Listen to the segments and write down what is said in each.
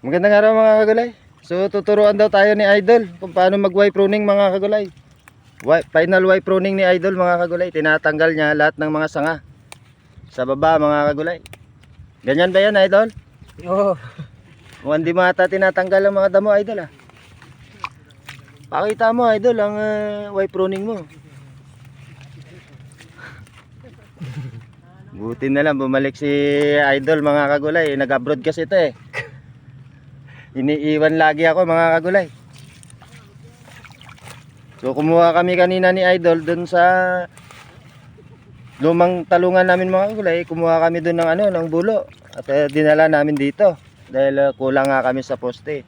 Magandang araw mga kagulay. So tuturuan daw tayo ni Idol kung paano mag-Y pruning mga kagulay. Final Y pruning ni Idol mga kagulay. Tinatanggal niya lahat ng mga sanga sa baba mga kagulay. Ganyan ba yan Idol? Oo. Kung hindi mata tinatanggal ang mga damo Idol ah. Pakita mo Idol ang Y pruning mo. Buti na lang bumalik si Idol mga kagulay. Nag-abroad kasi ito eh. Iniiwan lagi ako mga kagulay. So kumuha kami kanina ni Idol dun sa lumang talungan namin mga kagulay. Kumuha kami dun ng ng bulo at dinala namin dito dahil kulang nga kami sa poste.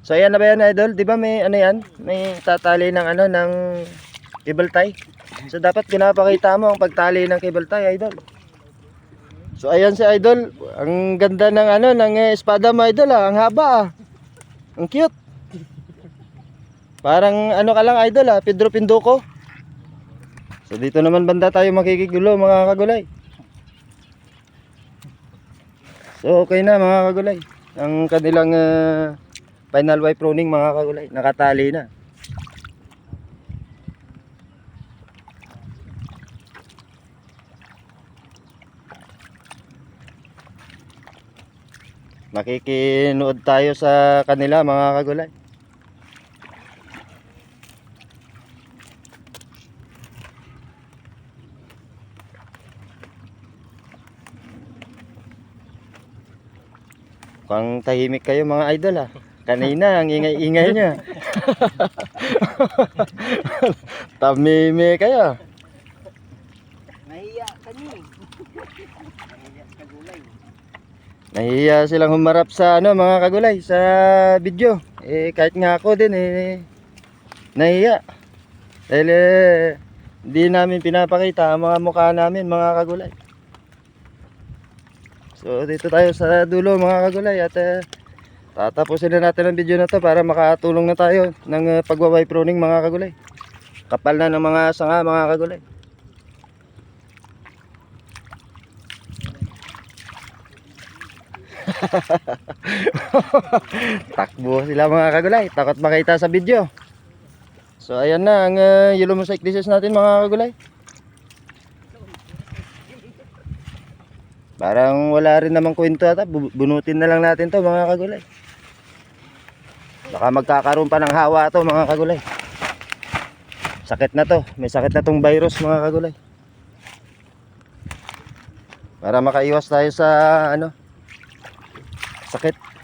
So ayan na ba yan Idol? 'Di ba may yan? May tatali ng ng cable tie. So dapat pinapakita mo ang pagtali ng cable tie Idol. So ayan si Idol, ang ganda ng ng espada mo Idol ah, ang haba ah. Ang cute. Parang ka lang Idol ah, Pedro Pinduco. So dito naman banda tayo makikigulo mga kagulay. So okay na mga kagulay. Ang kanilang final Y pruning mga kagulay, nakatali na. Makikinood tayo sa kanila mga kagulay. Kung tahimik kayo mga Idol ah. Kanina ang ingay-ingay niya. Tamimi kayo. Nahiya ka ni. Nahiya ka gulay. Nahiya silang humarap sa mga kagulay sa video. Kahit nga ako din nahiya. Dahil hindi namin pinapakita ang mga mukha namin mga kagulay. So dito tayo sa dulo mga kagulay at tatapusin na natin ang video na to para makatulong na tayo ng pagwa-Y pruning mga kagulay. Kapal na ng mga sanga mga kagulay. Takbo sila mga kagulay, takot makita sa video. So ayan na ang yellow mosaic dishes natin mga kagulay. Parang wala rin namang kwento ata, bunutin na lang natin to mga kagulay. Baka magkakaroon pa ng hawa to mga kagulay. Sakit na to, may sakit na tong virus mga kagulay. Para makaiwas tayo sa sakit.